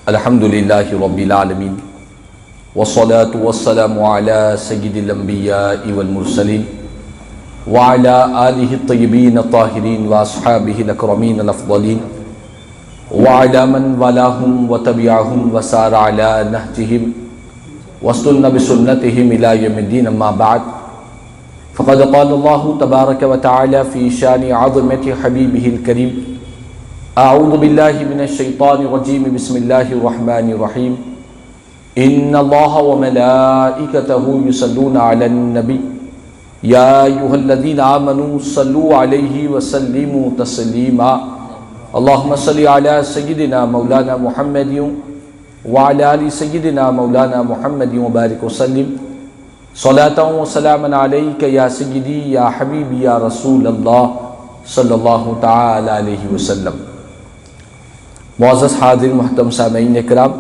الحمد للہ رب العالمین والصلاة والسلام علی سید الانبیاء والمرسلین وعلی آلہ الطیبین الطاہرین واصحابہ الاکرمین الافضلین وعلی من والاہم وتبعہم وسار علی نہجہم واستنى بسنتهم إلى يوم الدين. أما بعد فقد قال الله تبارك وتعالى في شان عظمة حبيبه الكريم: أعوذ بالله من الشيطان الرجيم، بسم الله الرحمن الرحيم. إن الله وملائكته يصلون على النبي يا أيها الذين آمنوا صلوا عليه وسلموا تسليما. اللهم صل على سيدنا مولانا محمد وعلى آل سيدنا مولانا محمد وبارك وسلم صلاة وسلاما عليك يا سيدي يا حبيبي يا رسول الله صلی اللہ تعالی علیہ وسلم. معزز حاضر محترم سامعین کرام،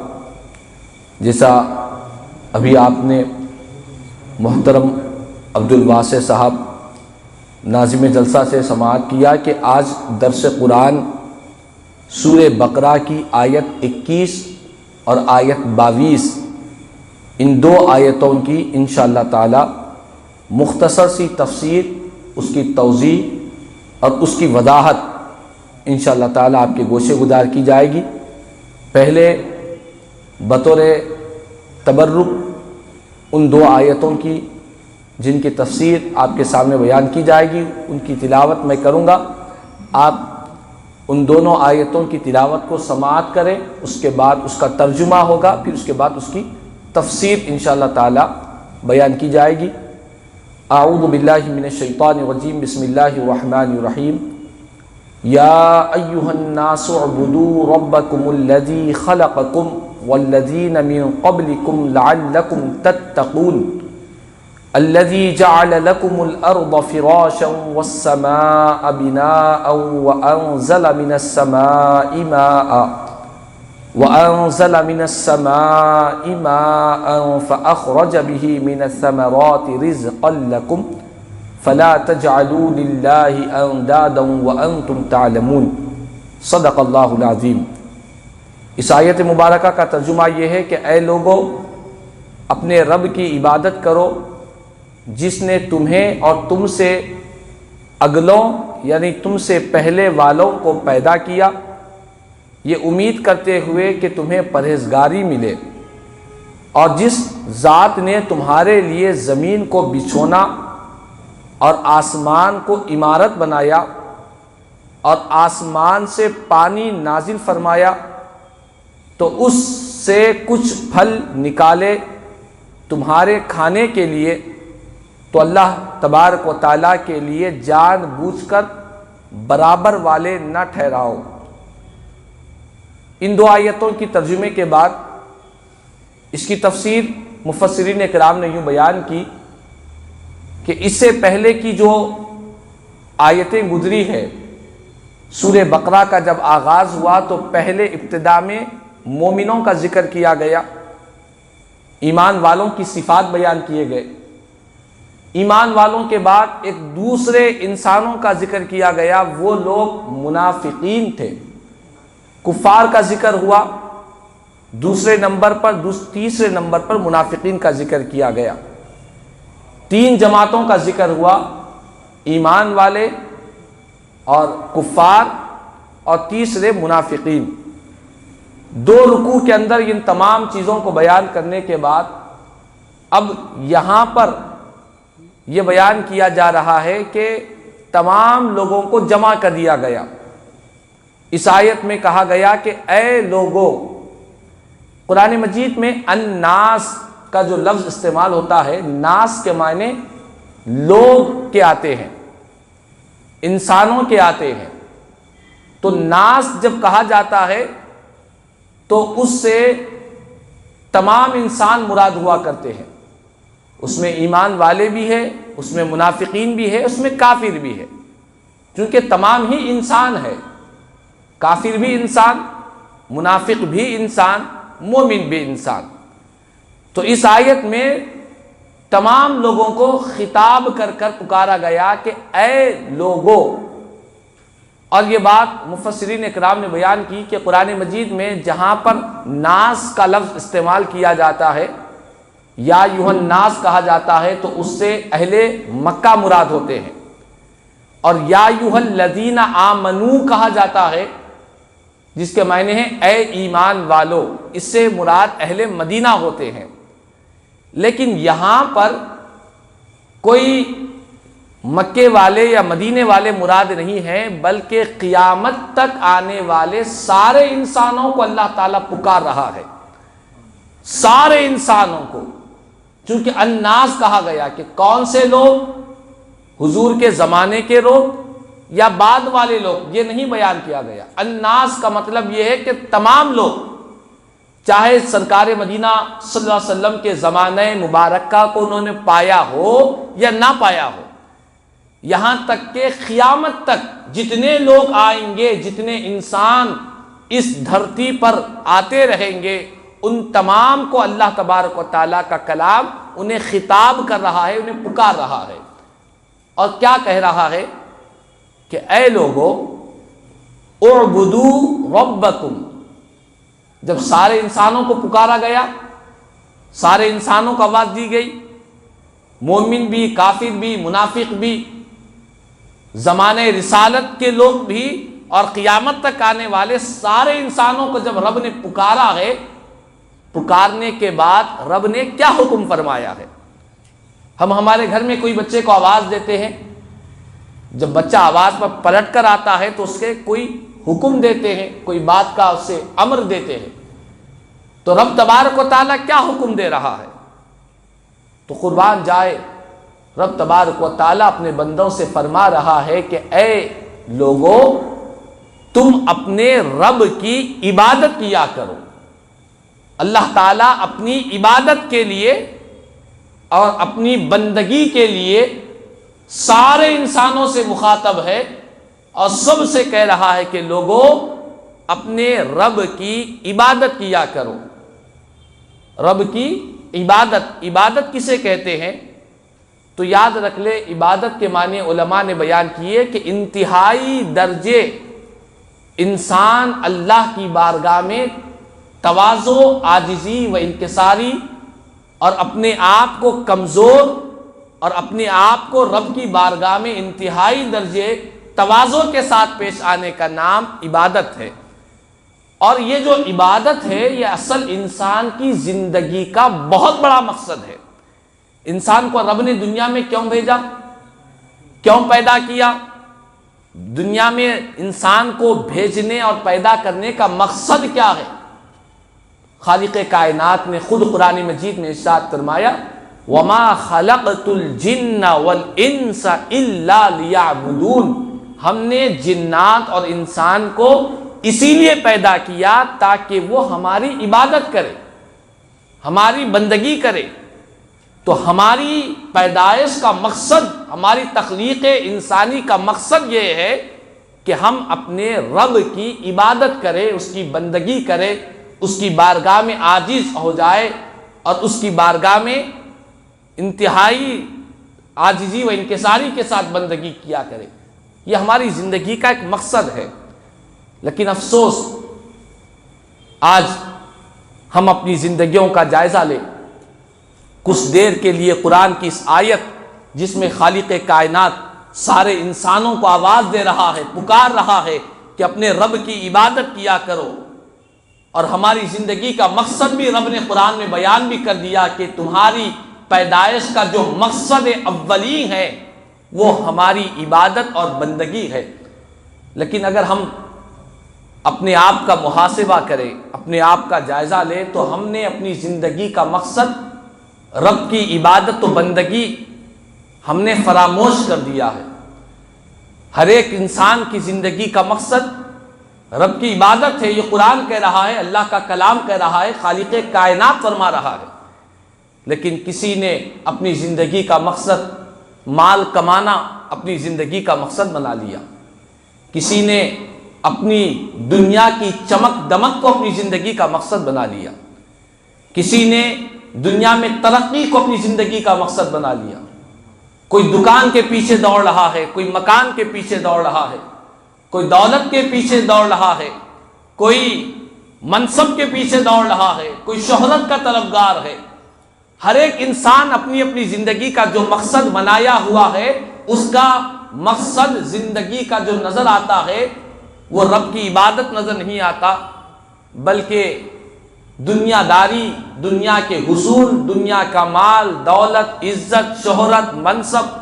جیسا ابھی آپ نے محترم عبدالواسع صاحب ناظم جلسہ سے سماعت کیا کہ آج درس قرآن سورہ بقرہ کی آیت 21 اور آیت 22، ان دو آیتوں کی انشاءاللہ تعالی مختصر سی تفسیر، اس کی توضیح اور اس کی وضاحت انشاءاللہ تعالی آپ کے گوشے گزار کی جائے گی. پہلے بطور تبرک ان دو آیتوں کی جن کی تفسیر آپ کے سامنے بیان کی جائے گی ان کی تلاوت میں کروں گا. آپ ان دونوں آیتوں کی تلاوت کو سماعت کریں، اس کے بعد اس کا ترجمہ ہوگا، پھر اس کے بعد اس کی تفسیر انشاءاللہ تعالی بیان کی جائے گی. اعوذ باللہ من الشیطان الرجیم، بسم اللہ الرحمن الرحیم. یا ایہا الناس اعبدوا ربکم الذی خلقکم والذین من قبلکم لعلکم تتقون. الذي جعل لكم الأرض فراشا والسماء بناء وأنزل من السماء ماء فأخرج به من الثمرات رزقا لكم فلا تجعلوا لله أندادا وأنتم تعلمون. صدق اللہ العظیم. اس آیت مبارکہ کا ترجمہ یہ ہے کہ اے لوگو، اپنے رب کی عبادت کرو جس نے تمہیں اور تم سے اگلوں یعنی تم سے پہلے والوں کو پیدا کیا، یہ امید کرتے ہوئے کہ تمہیں پرہیزگاری ملے، اور جس ذات نے تمہارے لیے زمین کو بچھونا اور آسمان کو عمارت بنایا اور آسمان سے پانی نازل فرمایا تو اس سے کچھ پھل نکالے تمہارے کھانے کے لیے، تو اللہ تبارک و تعالیٰ کے لیے جان بوجھ کر برابر والے نہ ٹھہراؤ. ان دو آیتوں کی ترجمے کے بعد اس کی تفسیر مفسرین کرام نے یوں بیان کی کہ اس سے پہلے کی جو آیتیں گزری ہے، سورہ بقرہ کا جب آغاز ہوا تو پہلے ابتدا میں مومنوں کا ذکر کیا گیا، ایمان والوں کی صفات بیان کیے گئے. ایمان والوں کے بعد ایک دوسرے انسانوں کا ذکر کیا گیا، وہ لوگ منافقین تھے. کفار کا ذکر ہوا دوسرے نمبر پر، تیسرے نمبر پر منافقین کا ذکر کیا گیا. تین جماعتوں کا ذکر ہوا، ایمان والے اور کفار اور تیسرے منافقین. دو رکوع کے اندر ان تمام چیزوں کو بیان کرنے کے بعد اب یہاں پر یہ بیان کیا جا رہا ہے کہ تمام لوگوں کو جمع کر دیا گیا. اس آیت میں کہا گیا کہ اے لوگو. قرآن مجید میں الناس کا جو لفظ استعمال ہوتا ہے، ناس کے معنی لوگ کے آتے ہیں، انسانوں کے آتے ہیں. تو ناس جب کہا جاتا ہے تو اس سے تمام انسان مراد ہوا کرتے ہیں. اس میں ایمان والے بھی ہے، اس میں منافقین بھی ہے، اس میں کافر بھی ہے، چونکہ تمام ہی انسان ہے. کافر بھی انسان، منافق بھی انسان، مومن بھی انسان. تو اس آیت میں تمام لوگوں کو خطاب کر کر پکارا گیا کہ اے لوگو، اور یہ بات مفسرین اکرام نے بیان کی کہ قرآن مجید میں جہاں پر ناس کا لفظ استعمال کیا جاتا ہے، یا ایھا الناس کہا جاتا ہے، تو اس سے اہل مکہ مراد ہوتے ہیں، اور یا ایھا الذین آمنو کہا جاتا ہے جس کے معنی ہیں اے ایمان والو، اس سے مراد اہل مدینہ ہوتے ہیں۔ لیکن یہاں پر کوئی مکے والے یا مدینے والے مراد نہیں ہیں، بلکہ قیامت تک آنے والے سارے انسانوں کو اللہ تعالیٰ پکار رہا ہے، سارے انسانوں کو۔ چونکہ الناس کہا گیا کہ کون سے لوگ، حضور کے زمانے کے لوگ یا بعد والے لوگ، یہ نہیں بیان کیا گیا۔ الناس کا مطلب یہ ہے کہ تمام لوگ، چاہے سرکار مدینہ صلی اللہ علیہ وسلم کے زمانہ مبارکہ کو انہوں نے پایا ہو یا نہ پایا ہو، یہاں تک کہ قیامت تک جتنے لوگ آئیں گے، جتنے انسان اس دھرتی پر آتے رہیں گے، ان تمام کو اللہ تبارک و تعالیٰ کا کلام انہیں خطاب کر رہا ہے، انہیں پکار رہا ہے۔ اور کیا کہہ رہا ہے کہ اے لوگو اعبدوا ربکم۔ جب سارے انسانوں کو پکارا گیا، سارے انسانوں کو آواز دی گئی، مومن بھی، کافر بھی، منافق بھی، زمانہ رسالت کے لوگ بھی، اور قیامت تک آنے والے سارے انسانوں کو جب رب نے پکارا ہے، پکارنے کے بعد رب نے کیا حکم فرمایا ہے؟ ہم ہمارے گھر میں کوئی بچے کو آواز دیتے ہیں، جب بچہ آواز پر پلٹ کر آتا ہے تو اس کے کوئی حکم دیتے ہیں، کوئی بات کا اسے امر دیتے ہیں۔ تو رب تبارک و تعالیٰ کیا حکم دے رہا ہے؟ تو قربان جائے، رب تبارک و تعالیٰ اپنے بندوں سے فرما رہا ہے کہ اے لوگو، تم اپنے رب کی عبادت کیا کرو۔ اللہ تعالیٰ اپنی عبادت کے لیے اور اپنی بندگی کے لیے سارے انسانوں سے مخاطب ہے، اور سب سے کہہ رہا ہے کہ لوگو اپنے رب کی عبادت کیا کرو۔ رب کی عبادت، عبادت کسے کہتے ہیں؟ تو یاد رکھ لے، عبادت کے معنی علماء نے بیان کیے کہ انتہائی درجے انسان اللہ کی بارگاہ میں تواضع، عاجزی و انکساری، اور اپنے آپ کو کمزور اور اپنے آپ کو رب کی بارگاہ میں انتہائی درجے تواضع کے ساتھ پیش آنے کا نام عبادت ہے۔ اور یہ جو عبادت ہے، یہ اصل انسان کی زندگی کا بہت بڑا مقصد ہے۔ انسان کو رب نے دنیا میں کیوں بھیجا؟ کیوں پیدا کیا؟ دنیا میں انسان کو بھیجنے اور پیدا کرنے کا مقصد کیا ہے؟ خالق کائنات نے خود قرآن مجید میں ارشاد فرمایا، وَمَا خَلَقْتُ الْجِنَّ وَالْإِنسَ إِلَّا لِيَعْبُدُونَ۔ ہم نے جنات اور انسان کو اسی لیے پیدا کیا تاکہ وہ ہماری عبادت کرے، ہماری بندگی کرے۔ تو ہماری پیدائش کا مقصد، ہماری تخلیق انسانی کا مقصد یہ ہے کہ ہم اپنے رب کی عبادت کریں، اس کی بندگی کریں، اس کی بارگاہ میں عاجز ہو جائے، اور اس کی بارگاہ میں انتہائی عاجزی و انکساری کے ساتھ بندگی کیا کرے۔ یہ ہماری زندگی کا ایک مقصد ہے۔ لیکن افسوس، آج ہم اپنی زندگیوں کا جائزہ لیں۔ کچھ دیر کے لیے قرآن کی اس آیت جس میں خالق کائنات سارے انسانوں کو آواز دے رہا ہے، پکار رہا ہے کہ اپنے رب کی عبادت کیا کرو، اور ہماری زندگی کا مقصد بھی رب نے قرآن میں بیان بھی کر دیا کہ تمہاری پیدائش کا جو مقصد اولی ہے وہ ہماری عبادت اور بندگی ہے۔ لیکن اگر ہم اپنے آپ کا محاسبہ کریں، اپنے آپ کا جائزہ لیں، تو ہم نے اپنی زندگی کا مقصد رب کی عبادت و بندگی ہم نے فراموش کر دیا ہے۔ ہر ایک انسان کی زندگی کا مقصد رب کی عبادت ہے، یہ قرآن کہہ رہا ہے، اللہ کا کلام کہہ رہا ہے، خالق کائنات فرما رہا ہے۔ لیکن کسی نے اپنی زندگی کا مقصد مال کمانا اپنی زندگی کا مقصد بنا لیا، کسی نے اپنی دنیا کی چمک دمک کو اپنی زندگی کا مقصد بنا لیا، کسی نے دنیا میں ترقی کو اپنی زندگی کا مقصد بنا لیا۔ کوئی دکان کے پیچھے دوڑ رہا ہے، کوئی مکان کے پیچھے دوڑ رہا ہے، کوئی دولت کے پیچھے دوڑ رہا ہے، کوئی منصب کے پیچھے دوڑ رہا ہے، کوئی شہرت کا طلبگار ہے۔ ہر ایک انسان اپنی اپنی زندگی کا جو مقصد بنایا ہوا ہے، اس کا مقصد زندگی کا جو نظر آتا ہے وہ رب کی عبادت نظر نہیں آتا، بلکہ دنیا داری، دنیا کے حصول، دنیا کا مال، دولت، عزت، شہرت، منصب،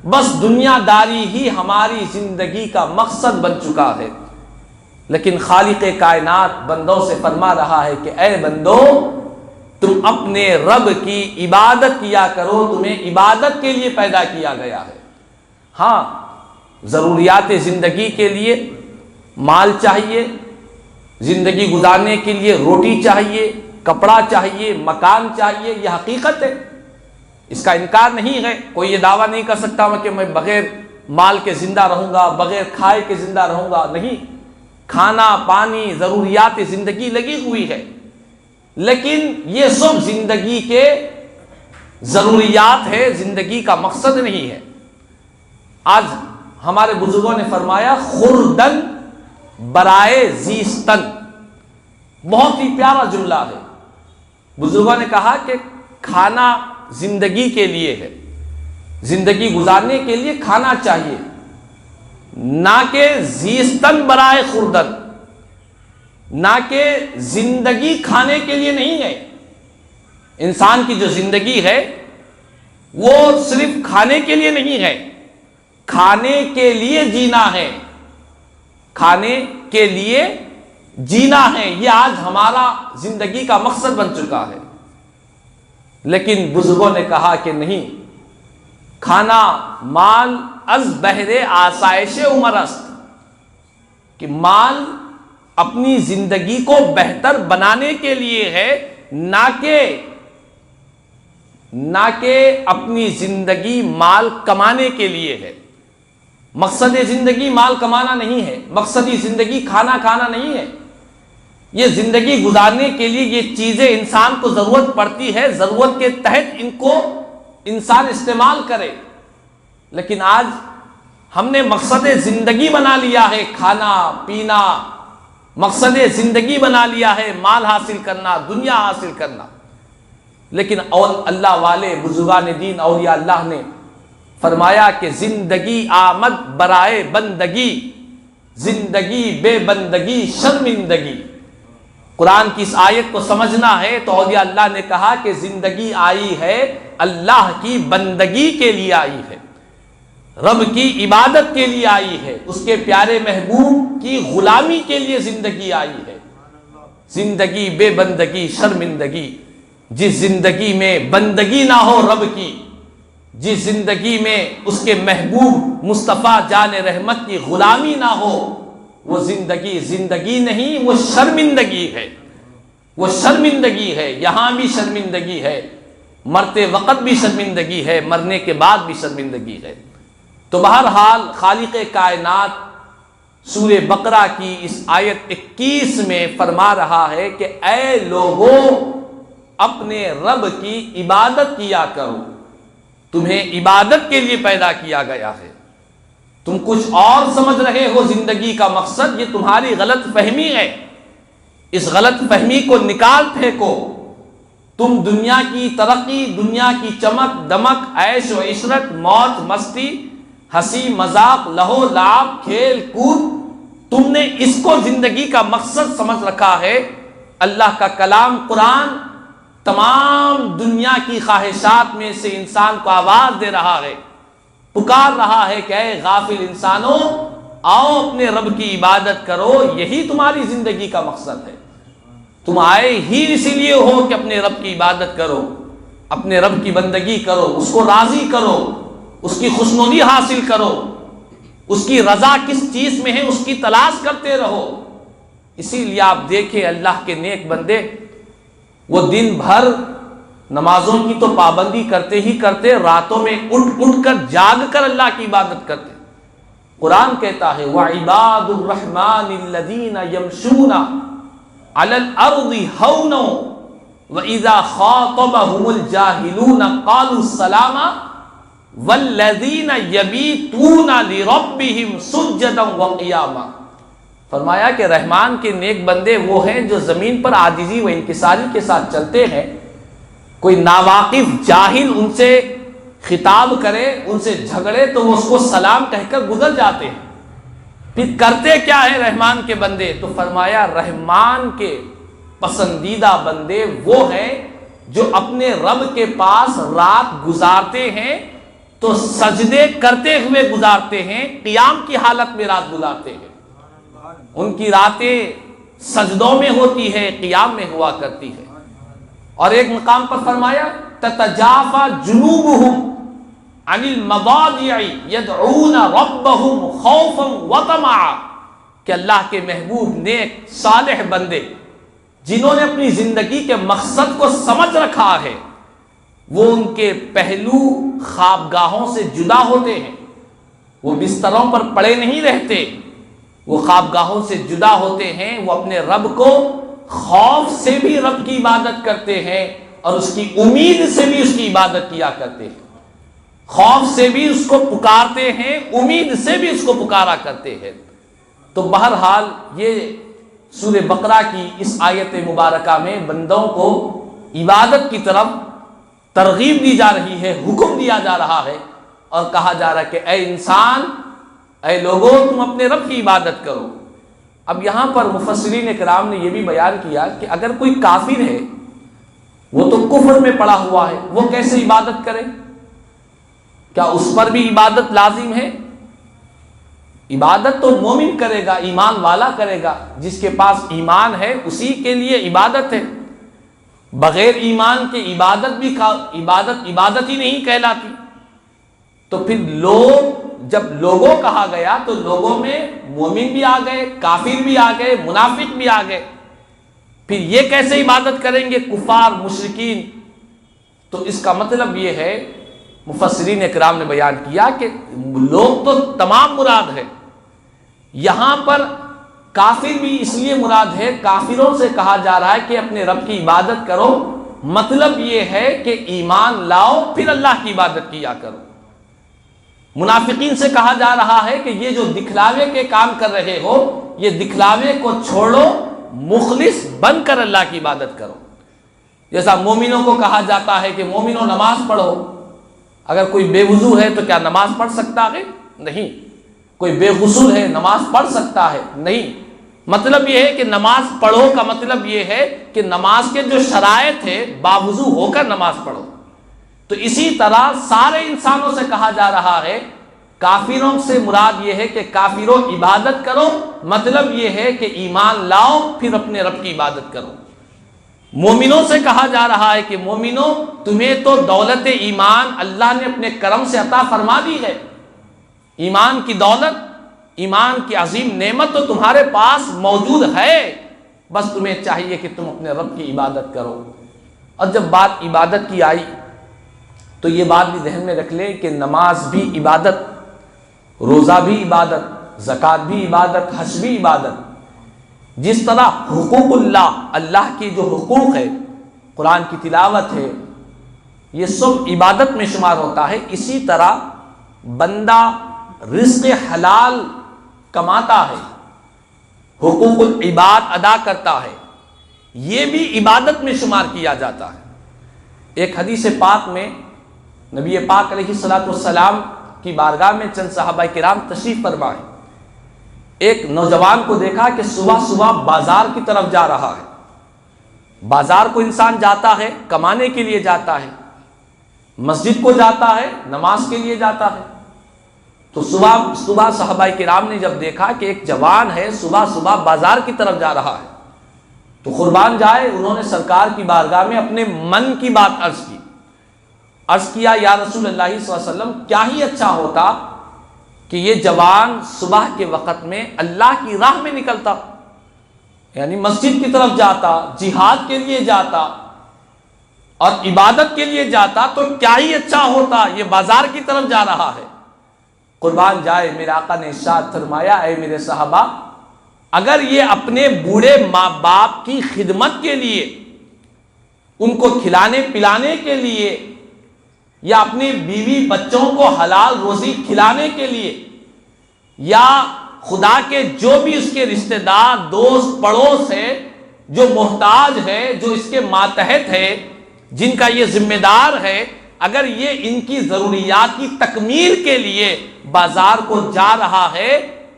بس دنیا داری ہی ہماری زندگی کا مقصد بن چکا ہے۔ لیکن خالق کائنات بندوں سے فرما رہا ہے کہ اے بندو، تم اپنے رب کی عبادت کیا کرو، تمہیں عبادت کے لیے پیدا کیا گیا ہے۔ ہاں، ضروریات زندگی کے لیے مال چاہیے، زندگی گزارنے کے لیے روٹی چاہیے، کپڑا چاہیے، مکان چاہیے، یہ حقیقت ہے، اس کا انکار نہیں ہے۔ کوئی یہ دعویٰ نہیں کر سکتا کہ میں بغیر مال کے زندہ رہوں گا، بغیر کھائے کے زندہ رہوں گا، نہیں، کھانا، پانی، ضروریات زندگی لگی ہوئی ہے، لیکن یہ سب زندگی کے ضروریات ہے، زندگی کا مقصد نہیں ہے۔ آج ہمارے بزرگوں نے فرمایا خوردن برائے زیستن، بہت ہی پیارا جملہ ہے۔ بزرگوں نے کہا کہ کھانا زندگی کے لیے ہے، زندگی گزارنے کے لیے کھانا چاہیے، نہ کہ زیستن برائے خوردن، نہ کہ زندگی کھانے کے لیے نہیں ہے۔ انسان کی جو زندگی ہے وہ صرف کھانے کے لیے نہیں ہے، کھانے کے لیے جینا ہے، کھانے کے لیے جینا ہے، یہ آج ہمارا زندگی کا مقصد بن چکا ہے۔ لیکن بزرگوں نے کہا کہ نہیں، کھانا مال از بہر آسائش عمر است، کہ مال اپنی زندگی کو بہتر بنانے کے لیے ہے، نہ کہ اپنی زندگی مال کمانے کے لیے ہے۔ مقصد زندگی مال کمانا نہیں ہے، مقصد زندگی کھانا کھانا نہیں ہے۔ یہ زندگی گزارنے کے لیے یہ چیزیں انسان کو ضرورت پڑتی ہے، ضرورت کے تحت ان کو انسان استعمال کرے، لیکن آج ہم نے مقصد زندگی بنا لیا ہے کھانا پینا، مقصد زندگی بنا لیا ہے مال حاصل کرنا، دنیا حاصل کرنا۔ لیکن اللہ والے بزرگان دین اولیاء اللہ نے فرمایا کہ زندگی آمد برائے بندگی، زندگی بے بندگی شرمندگی۔ قرآن کی اس آیت کو سمجھنا ہے تو اولیاء اللہ نے کہا کہ زندگی آئی ہے اللہ کی بندگی کے لیے آئی ہے، رب کی عبادت کے لیے آئی ہے، اس کے پیارے محبوب کی غلامی کے لیے زندگی آئی ہے۔ زندگی بے بندگی شرمندگی، جس زندگی میں بندگی نہ ہو رب کی، جس زندگی میں اس کے محبوب مصطفیٰ جان رحمت کی غلامی نہ ہو، وہ زندگی زندگی نہیں، وہ شرمندگی ہے، وہ شرمندگی ہے۔ یہاں بھی شرمندگی ہے، مرتے وقت بھی شرمندگی ہے، مرنے کے بعد بھی شرمندگی ہے۔ تو بہرحال خالق کائنات سورہ بقرہ کی اس آیت 21 میں فرما رہا ہے کہ اے لوگوں، اپنے رب کی عبادت کیا کرو، تمہیں عبادت کے لیے پیدا کیا گیا ہے۔ تم کچھ اور سمجھ رہے ہو زندگی کا مقصد، یہ تمہاری غلط فہمی ہے، اس غلط فہمی کو نکال پھینکو۔ تم دنیا کی ترقی، دنیا کی چمک دمک، عیش و عشرت، موج مستی، ہنسی مذاق، لہو لعب، کھیل کود، تم نے اس کو زندگی کا مقصد سمجھ رکھا ہے۔ اللہ کا کلام قرآن تمام دنیا کی خواہشات میں سے انسان کو آواز دے رہا ہے، پکار رہا ہے کہ اے غافل انسانوں، آؤ اپنے رب کی عبادت کرو، یہی تمہاری زندگی کا مقصد ہے۔ تم آئے ہی اسی لیے ہو کہ اپنے رب کی عبادت کرو، اپنے رب کی بندگی کرو، اس کو راضی کرو، اس کی خوشنودی حاصل کرو، اس کی رضا کس چیز میں ہے اس کی تلاش کرتے رہو۔ اسی لیے آپ دیکھیں اللہ کے نیک بندے، وہ دن بھر نمازوں کی تو پابندی کرتے ہی کرتے، راتوں میں اٹھ کر جاگ کر اللہ کی عبادت کرتے۔ قرآن کہتا ہے وَعِبَادُ الرَّحْمَنِ الَّذِينَ يَمْشُونَ عَلَى الْأَرْضِ هَوْنًا وَإِذَا خَاطَبَهُمُ الْجَاهِلُونَ قَالُوا سَلَامًا۔ والذین یبیتون لربہم سجدا وقیاما، فرمایا کہ رحمان کے نیک بندے وہ ہیں جو زمین پر عاجزی و انکساری کے ساتھ چلتے ہیں. کوئی ناواقف جاہل ان سے خطاب کرے، ان سے جھگڑے تو وہ اس کو سلام کہہ کر گزر جاتے ہیں. پھر کرتے کیا ہے رحمان کے بندے؟ تو فرمایا رحمان کے پسندیدہ بندے وہ ہیں جو اپنے رب کے پاس رات گزارتے ہیں تو سجدے کرتے ہوئے گزارتے ہیں، قیام کی حالت میں رات گزارتے ہیں. ان کی راتیں سجدوں میں ہوتی ہے، قیام میں ہوا کرتی ہے. اور ایک مقام پر فرمایا تتجافى جنوبهم عن المضاجع يدعون ربهم خوفا وطمعا، کہ اللہ کے محبوب نیک صالح بندے جنہوں نے اپنی زندگی کے مقصد کو سمجھ رکھا ہے، وہ ان کے پہلو خوابگاہوں سے جدا ہوتے ہیں. وہ بستروں پر پڑے نہیں رہتے، وہ خوابگاہوں سے جدا ہوتے ہیں. وہ اپنے رب کو خوف سے بھی رب کی عبادت کرتے ہیں اور اس کی امید سے بھی اس کی عبادت کیا کرتے ہیں. خوف سے بھی اس کو پکارتے ہیں، امید سے بھی اس کو پکارا کرتے ہیں. تو بہرحال یہ سورہ بقرہ کی اس آیت مبارکہ میں بندوں کو عبادت کی طرف ترغیب دی جا رہی ہے، حکم دیا جا رہا ہے اور کہا جا رہا ہے کہ اے انسان، اے لوگوں، تم اپنے رب کی عبادت کرو. اب یہاں پر مفسرین کرام نے یہ بھی بیان کیا کہ اگر کوئی کافر ہے، وہ تو کفر میں پڑا ہوا ہے، وہ کیسے عبادت کرے؟ کیا اس پر بھی عبادت لازم ہے؟ عبادت تو مومن کرے گا، ایمان والا کرے گا. جس کے پاس ایمان ہے اسی کے لیے عبادت ہے. بغیر ایمان کے عبادت بھی عبادت ہی نہیں کہلاتی. تو پھر جب لوگوں کہا گیا تو لوگوں میں مومن بھی آ گئے، کافر بھی آ گئے، منافق بھی آ گئے. پھر یہ کیسے عبادت کریں گے کفار مشرکین؟ تو اس کا مطلب یہ ہے، مفسرین اکرام نے بیان کیا کہ لوگ تو تمام مراد ہے. یہاں پر کافر بھی اس لیے مراد ہے، کافروں سے کہا جا رہا ہے کہ اپنے رب کی عبادت کرو. مطلب یہ ہے کہ ایمان لاؤ پھر اللہ کی عبادت کیا کرو. منافقین سے کہا جا رہا ہے کہ یہ جو دکھلاوے کے کام کر رہے ہو، یہ دکھلاوے کو چھوڑو، مخلص بن کر اللہ کی عبادت کرو. جیسا مومنوں کو کہا جاتا ہے کہ مومنوں نماز پڑھو. اگر کوئی بے وضو ہے تو کیا نماز پڑھ سکتا ہے؟ نہیں. کوئی بے غسل ہے نماز پڑھ سکتا ہے؟ نہیں. مطلب یہ ہے کہ نماز پڑھو کا مطلب یہ ہے کہ نماز کے جو شرائط ہے باوضو ہو کر نماز پڑھو. تو اسی طرح سارے انسانوں سے کہا جا رہا ہے، کافروں سے مراد یہ ہے کہ کافروں عبادت کرو، مطلب یہ ہے کہ ایمان لاؤ پھر اپنے رب کی عبادت کرو. مومنوں سے کہا جا رہا ہے کہ مومنوں، تمہیں تو دولت ایمان اللہ نے اپنے کرم سے عطا فرما دی ہے. ایمان کی دولت، ایمان کی عظیم نعمت تو تمہارے پاس موجود ہے، بس تمہیں چاہیے کہ تم اپنے رب کی عبادت کرو. اور جب بات عبادت کی آئی تو یہ بات بھی ذہن میں رکھ لیں کہ نماز بھی عبادت، روزہ بھی عبادت، زکوٰۃ بھی عبادت، حج بھی عبادت. جس طرح حقوق اللہ کی جو حقوق ہے، قرآن کی تلاوت ہے، یہ سب عبادت میں شمار ہوتا ہے. اسی طرح بندہ رزق حلال کماتا ہے، حقوق العباد ادا کرتا ہے، یہ بھی عبادت میں شمار کیا جاتا ہے. ایک حدیث پاک میں نبی پاک علیہ الصلوۃ والسلام کی بارگاہ میں چند صحابہ کرام تشریف فرما ہے. ایک نوجوان کو دیکھا کہ صبح صبح بازار کی طرف جا رہا ہے. بازار کو انسان جاتا ہے کمانے کے لیے جاتا ہے، مسجد کو جاتا ہے نماز کے لیے جاتا ہے. تو صبح صحابہ کرام نے جب دیکھا کہ ایک جوان ہے صبح صبح بازار کی طرف جا رہا ہے تو قربان جائے انہوں نے سرکار کی بارگاہ میں اپنے من کی بات عرض کیا یا رسول اللہ صلی اللہ علیہ وسلم، کیا ہی اچھا ہوتا کہ یہ جوان صبح کے وقت میں اللہ کی راہ میں نکلتا، یعنی مسجد کی طرف جاتا، جہاد کے لیے جاتا اور عبادت کے لیے جاتا، تو کیا ہی اچھا ہوتا. یہ بازار کی طرف جا رہا ہے. قربان جائے میرے آقا نے ارشاد فرمایا، اے میرے صحابہ، اگر یہ اپنے بوڑھے ماں باپ کی خدمت کے لیے، ان کو کھلانے پلانے کے لیے یا اپنی بیوی بچوں کو حلال روزی کھلانے کے لیے، یا خدا کے جو بھی اس کے رشتہ دار دوست پڑوس ہے جو محتاج ہے، جو اس کے ماتحت ہے، جن کا یہ ذمہ دار ہے، اگر یہ ان کی ضروریات کی تکمیل کے لیے بازار کو جا رہا ہے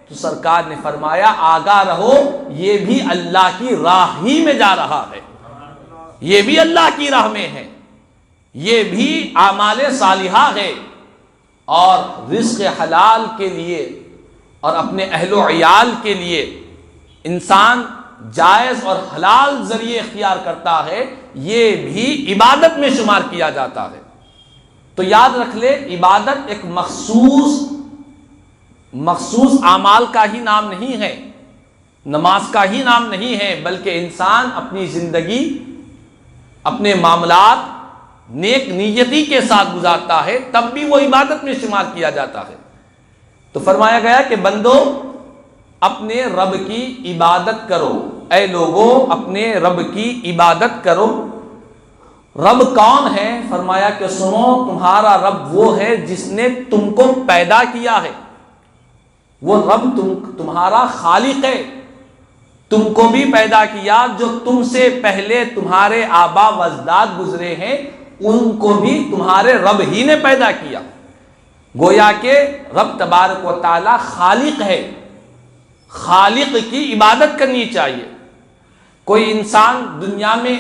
تو سرکار نے فرمایا آگاہ رہو یہ بھی اللہ کی راہ ہی میں جا رہا ہے، یہ بھی اللہ کی راہ میں ہے، یہ بھی اعمال صالحہ ہے۔ اور رزق حلال کے لیے اور اپنے اہل و عیال کے لیے انسان جائز اور حلال ذریعے اختیار کرتا ہے، یہ بھی عبادت میں شمار کیا جاتا ہے۔ تو یاد رکھ لے، عبادت ایک مخصوص اعمال کا ہی نام نہیں ہے، نماز کا ہی نام نہیں ہے، بلکہ انسان اپنی زندگی، اپنے معاملات نیک نیتی کے ساتھ گزارتا ہے، تب بھی وہ عبادت میں شمار کیا جاتا ہے۔ تو فرمایا گیا کہ بندو اپنے رب کی عبادت کرو، اے لوگو اپنے رب کی عبادت کرو۔ رب کون ہے؟ فرمایا کہ سنو، تمہارا رب وہ ہے جس نے تم کو پیدا کیا ہے، وہ رب تمہارا خالق ہے، تم کو بھی پیدا کیا، جو تم سے پہلے تمہارے آبا و اجداد گزرے ہیں ان کو بھی تمہارے رب ہی نے پیدا کیا۔ گویا کہ رب تبارک و تعالی خالق ہے، خالق کی عبادت کرنی چاہیے۔ کوئی انسان دنیا میں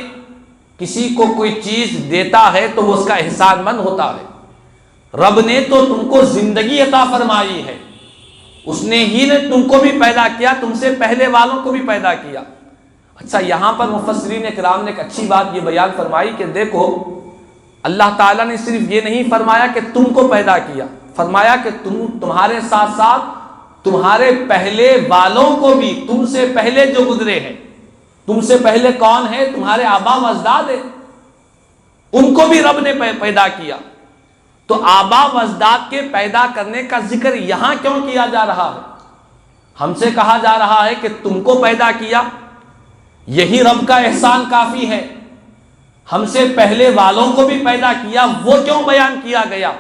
کسی کو کوئی چیز دیتا ہے تو وہ اس کا احسان مند ہوتا ہے۔ رب نے تو تم کو زندگی عطا فرمائی ہے، اس نے ہی نے تم کو بھی پیدا کیا، تم سے پہلے والوں کو بھی پیدا کیا۔ اچھا، یہاں پر مفسرین کرام نے ایک اچھی بات یہ بیان فرمائی کہ دیکھو اللہ تعالیٰ نے صرف یہ نہیں فرمایا کہ تم کو پیدا کیا، فرمایا کہ تمہارے ساتھ ساتھ تمہارے پہلے والوں کو بھی، تم سے پہلے جو گزرے ہیں، تم سے پہلے کون ہے؟ تمہارے آبا و اجداد ہیں، ان کو بھی رب نے پیدا کیا۔ تو آبا و اجداد کے پیدا کرنے کا ذکر یہاں کیوں کیا جا رہا ہے؟ ہم سے کہا جا رہا ہے کہ تم کو پیدا کیا، یہی رب کا احسان کافی ہے۔ ہم سے پہلے والوں کو بھی پیدا کیا، وہ کیوں بیان کیا گیا؟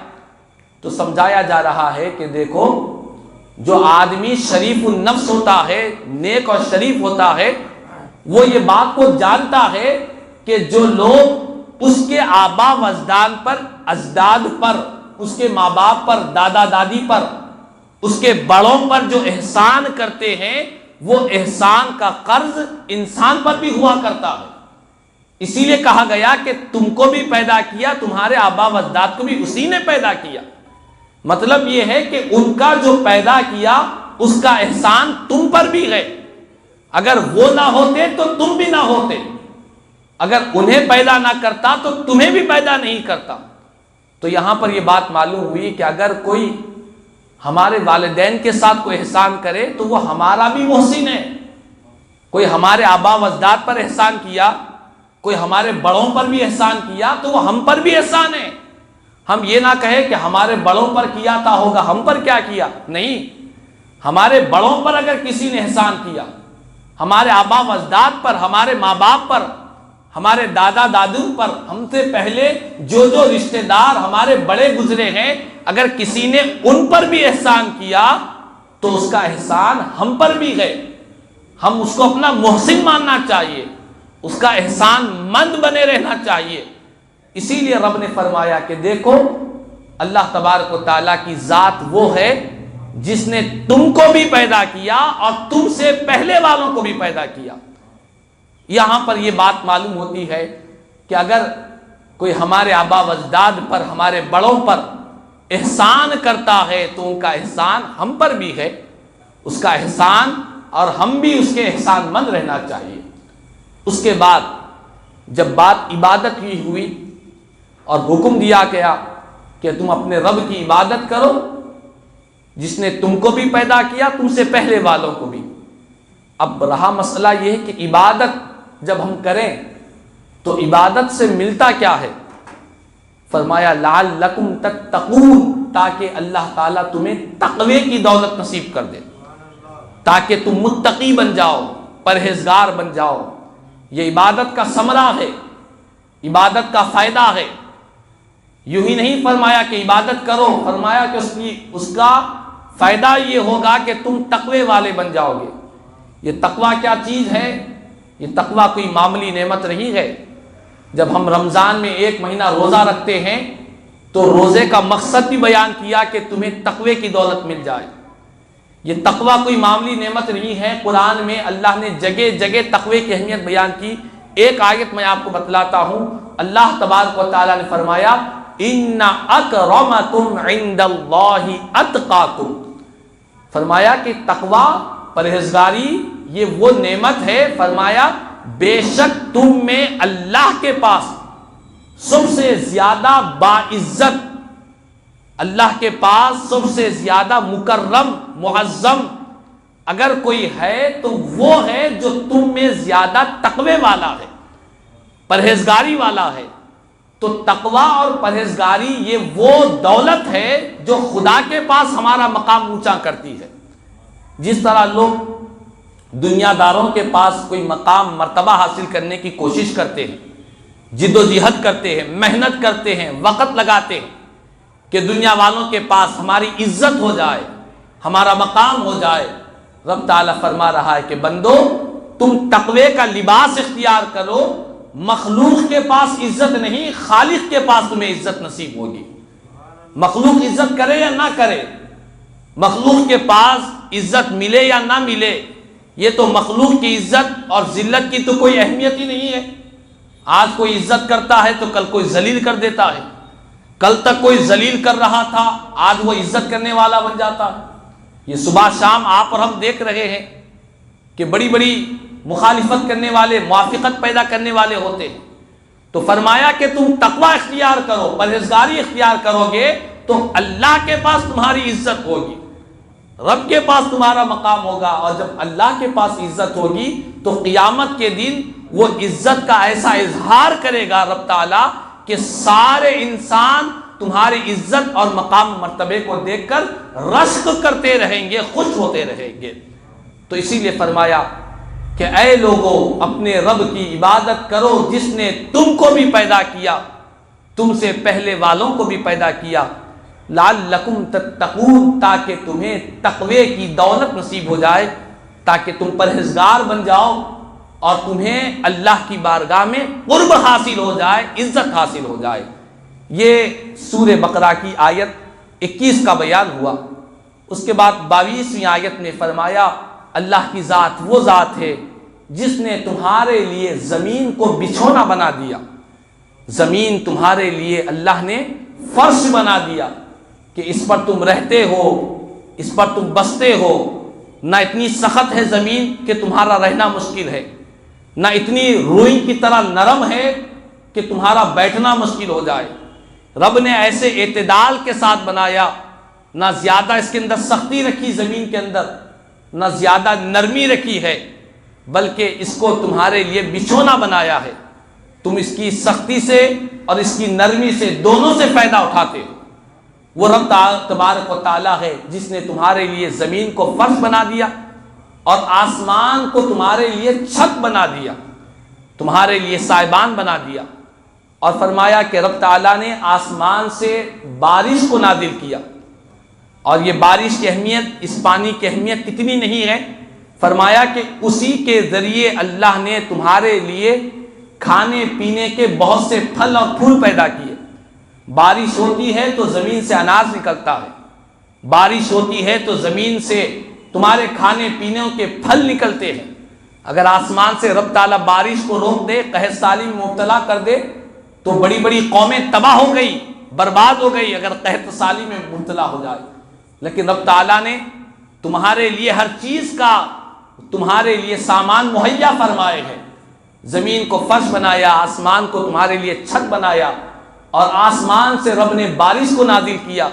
تو سمجھایا جا رہا ہے کہ دیکھو، جو آدمی شریف النفس ہوتا ہے، نیک اور شریف ہوتا ہے، وہ یہ بات کو جانتا ہے کہ جو لوگ اس کے آبا و اجداد پر، اس کے ماں باپ پر، دادا دادی پر، اس کے بڑوں پر جو احسان کرتے ہیں، وہ احسان کا قرض انسان پر بھی ہوا کرتا ہے۔ اسی لیے کہا گیا کہ تم کو بھی پیدا کیا، تمہارے آبا و اجداد کو بھی اسی نے پیدا کیا۔ مطلب یہ ہے کہ ان کا جو پیدا کیا اس کا احسان تم پر بھی ہے، اگر وہ نہ ہوتے تو تم بھی نہ ہوتے، اگر انہیں پیدا نہ کرتا تو تمہیں بھی پیدا نہیں کرتا۔ تو یہاں پر یہ بات معلوم ہوئی کہ اگر کوئی ہمارے والدین کے ساتھ کوئی احسان کرے تو وہ ہمارا بھی محسن ہے۔ کوئی ہمارے آبا و اجداد پر احسان کیا، کوئی ہمارے بڑوں پر بھی احسان کیا تو وہ ہم پر بھی احسان ہے۔ ہم یہ نہ کہیں کہ ہمارے بڑوں پر کیا تھا ہوگا، ہم پر کیا کیا؟ نہیں، ہمارے بڑوں پر اگر کسی نے احسان کیا، ہمارے آبا و اجداد پر، ہمارے ماں باپ پر، ہمارے دادا دادو پر، ہم سے پہلے جو رشتہ دار ہمارے بڑے گزرے ہیں، اگر کسی نے ان پر بھی احسان کیا تو اس کا احسان ہم پر بھی ہے۔ ہم اس کو اپنا محسن ماننا چاہیے، اس کا احسان مند بنے رہنا چاہیے۔ اسی لیے رب نے فرمایا کہ دیکھو اللہ تبارک و تعالیٰ کی ذات وہ ہے جس نے تم کو بھی پیدا کیا اور تم سے پہلے والوں کو بھی پیدا کیا۔ یہاں پر یہ بات معلوم ہوتی ہے کہ اگر کوئی ہمارے آبا و اجداد پر، ہمارے بڑوں پر احسان کرتا ہے تو ان کا احسان ہم پر بھی ہے، اس کا احسان، اور ہم بھی اس کے احسان مند رہنا چاہیے۔ اس کے بعد جب بات عبادت کی ہوئی اور حکم دیا گیا کہ تم اپنے رب کی عبادت کرو جس نے تم کو بھی پیدا کیا، تم سے پہلے والوں کو بھی۔ اب رہا مسئلہ یہ ہے کہ عبادت جب ہم کریں تو عبادت سے ملتا کیا ہے؟ فرمایا لعلکم تتقون، تاکہ اللہ تعالیٰ تمہیں تقوی کی دولت نصیب کر دے، تاکہ تم متقی بن جاؤ، پرہیزگار بن جاؤ۔ یہ عبادت کا ثمرہ ہے، عبادت کا فائدہ ہے۔ یوں ہی نہیں فرمایا کہ عبادت کرو، فرمایا کہ اس کا فائدہ یہ ہوگا کہ تم تقوی والے بن جاؤ گے۔ یہ تقوی کیا چیز ہے؟ یہ تقوی کوئی معمولی نعمت نہیں ہے۔ جب ہم رمضان میں 1 مہینہ روزہ رکھتے ہیں تو روزے کا مقصد بھی بیان کیا کہ تمہیں تقوی کی دولت مل جائے۔ یہ تقوی کوئی معمولی نعمت نہیں ہے۔ قرآن میں اللہ نے جگہ جگہ تقوی کی اہمیت بیان کی۔ ایک آیت میں آپ کو بتلاتا ہوں، اللہ تبارک و تعالیٰ نے فرمایا ان اکرمکم عند اللہ اتقاکم، فرمایا کہ تقوی، پرہیزگاری یہ وہ نعمت ہے، فرمایا بے شک تم میں اللہ کے پاس سب سے زیادہ باعزت، اللہ کے پاس سب سے زیادہ مکرم معظم اگر کوئی ہے تو وہ ہے جو تم میں زیادہ تقوی والا ہے، پرہیزگاری والا ہے۔ تو تقوی اور پرہیزگاری یہ وہ دولت ہے جو خدا کے پاس ہمارا مقام اونچا کرتی ہے۔ جس طرح لوگ دنیا داروں کے پاس کوئی مقام مرتبہ حاصل کرنے کی کوشش کرتے ہیں، جد و جہد کرتے ہیں، محنت کرتے ہیں، وقت لگاتے ہیں کہ دنیا والوں کے پاس ہماری عزت ہو جائے، ہمارا مقام ہو جائے، رب تعالیٰ فرما رہا ہے کہ بندو تم تقوی کا لباس اختیار کرو، مخلوق کے پاس عزت نہیں، خالق کے پاس تمہیں عزت نصیب ہوگی۔ مخلوق عزت کرے یا نہ کرے، مخلوق کے پاس عزت ملے یا نہ ملے، یہ تو مخلوق کی عزت اور ذلت کی تو کوئی اہمیت ہی نہیں ہے۔ آج کوئی عزت کرتا ہے تو کل کوئی ذلیل کر دیتا ہے، کل تک کوئی ذلیل کر رہا تھا آج وہ عزت کرنے والا بن جاتا ہے۔ یہ صبح شام آپ اور ہم دیکھ رہے ہیں کہ بڑی بڑی مخالفت کرنے والے، موافقت پیدا کرنے والے ہوتے ہیں۔ تو فرمایا کہ تم تقوی اختیار کرو، پرہیزگاری اختیار کرو گے تو اللہ کے پاس تمہاری عزت ہوگی، رب کے پاس تمہارا مقام ہوگا، اور جب اللہ کے پاس عزت ہوگی تو قیامت کے دن وہ عزت کا ایسا اظہار کرے گا رب تعالیٰ کہ سارے انسان تمہاری عزت اور مقام مرتبے کو دیکھ کر رشک کرتے رہیں گے، خوش ہوتے رہیں گے۔ تو اسی لیے فرمایا کہ اے لوگو اپنے رب کی عبادت کرو جس نے تم کو بھی پیدا کیا، تم سے پہلے والوں کو بھی پیدا کیا، لعلکم تتقون، تاکہ تمہیں تقوی کی دولت نصیب ہو جائے، تاکہ تم پرہیزگار بن جاؤ اور تمہیں اللہ کی بارگاہ میں قرب حاصل ہو جائے، عزت حاصل ہو جائے۔ یہ سورہ بقرہ کی آیت 21 کا بیان ہوا۔ اس کے بعد 22ویں آیت میں فرمایا اللہ کی ذات وہ ذات ہے جس نے تمہارے لیے زمین کو بچھونا بنا دیا، زمین تمہارے لیے اللہ نے فرش بنا دیا کہ اس پر تم رہتے ہو، اس پر تم بستے ہو، نہ اتنی سخت ہے زمین کہ تمہارا رہنا مشکل ہے، نہ اتنی روئی کی طرح نرم ہے کہ تمہارا بیٹھنا مشکل ہو جائے۔ رب نے ایسے اعتدال کے ساتھ بنایا، نہ زیادہ اس کے اندر سختی رکھی زمین کے اندر، نہ زیادہ نرمی رکھی ہے، بلکہ اس کو تمہارے لیے بچھونا بنایا ہے۔ تم اس کی سختی سے اور اس کی نرمی سے دونوں سے فائدہ اٹھاتے ہو۔ وہ رب تبارک و تعالیٰ ہے جس نے تمہارے لیے زمین کو فرش بنا دیا اور آسمان کو تمہارے لیے چھت بنا دیا، تمہارے لیے سائبان بنا دیا، اور فرمایا کہ رب تعالیٰ نے آسمان سے بارش کو نازل کیا۔ اور یہ بارش کی اہمیت، اس پانی کی اہمیت کتنی نہیں ہے، فرمایا کہ اسی کے ذریعے اللہ نے تمہارے لیے کھانے پینے کے بہت سے پھل اور پھول پیدا کیے۔ بارش ہوتی ہے تو زمین سے اناج نکلتا ہے، بارش ہوتی ہے تو زمین سے تمہارے کھانے پینے کے پھل نکلتے ہیں۔ اگر آسمان سے رب تعالیٰ بارش کو روک دے، قحط سالی میں مبتلا کر دے، تو بڑی بڑی قومیں تباہ ہو گئی، برباد ہو گئی اگر قحط سالی میں مبتلا ہو جائے۔ لیکن رب تعالیٰ نے تمہارے لیے ہر چیز کا تمہارے لیے سامان مہیا فرمائے ہیں، زمین کو فرش بنایا، آسمان کو تمہارے لیے چھت بنایا، اور آسمان سے رب نے بارش کو نازل کیا۔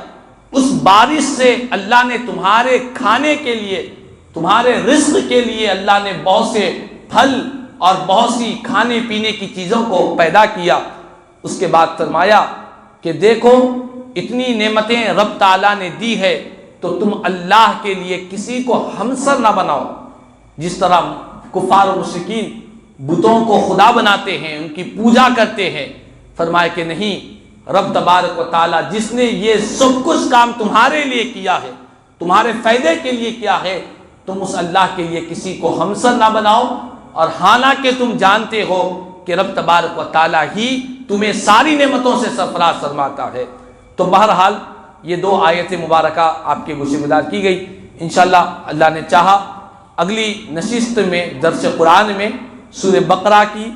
اس بارش سے اللہ نے تمہارے کھانے کے لیے، تمہارے رزق کے لیے اللہ نے بہت سے پھل اور بہت سی کھانے پینے کی چیزوں کو پیدا کیا۔ اس کے بعد فرمایا کہ دیکھو اتنی نعمتیں رب تعالیٰ نے دی ہے تو تم اللہ کے لیے کسی کو ہمسر نہ بناؤ۔ جس طرح کفار و مشرکین بتوں کو خدا بناتے ہیں، ان کی پوجا کرتے ہیں، فرمایا کہ نہیں، رب تبارک و تعالیٰ جس نے یہ سب کچھ کام تمہارے لیے کیا ہے، تمہارے فائدے کے لیے کیا ہے، تم اس اللہ کے لیے کسی کو ہمسر نہ بناؤ، اور حالانکہ تم جانتے ہو کہ رب تبارک و تعالیٰ ہی تمہیں ساری نعمتوں سے سرفراز فرماتا ہے۔ تو بہرحال یہ 2 آیت مبارکہ آپ کے گوشے گزار کی گئی۔ انشاءاللہ اللہ نے چاہا اگلی نشست میں درس قرآن میں سورہ بقرہ کی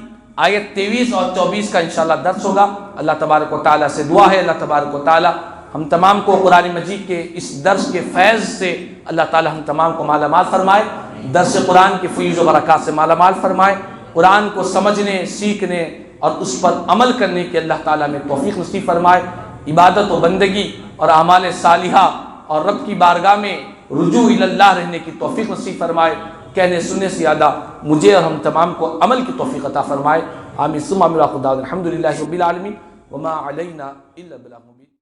آیت 23 اور 24 کا انشاءاللہ درس ہوگا۔ اللہ تبارک و تعالیٰ سے دعا ہے اللہ تبارک و تعالیٰ ہم تمام کو قرآن مجید کے اس درس کے فیض سے اللہ تعالیٰ ہم تمام کو مالا مال فرمائے، درس قرآن کی فیض و برکات سے مالا مال فرمائے، قرآن کو سمجھنے، سیکھنے اور اس پر عمل کرنے کی اللہ تعالیٰ میں توفیق نصیب فرمائے، عبادت و بندگی اور اعمال صالحہ اور رب کی بارگاہ میں رجوع اللہ رہنے کی توفیق نصیب فرمائے، کہنے سننے سے زیادہ مجھے اور ہم تمام کو عمل کی توفیق عطا فرمائے۔ آمین ثم آمین۔ الحمدللہ رب العالمین وما علینا الا البلاغ المبین۔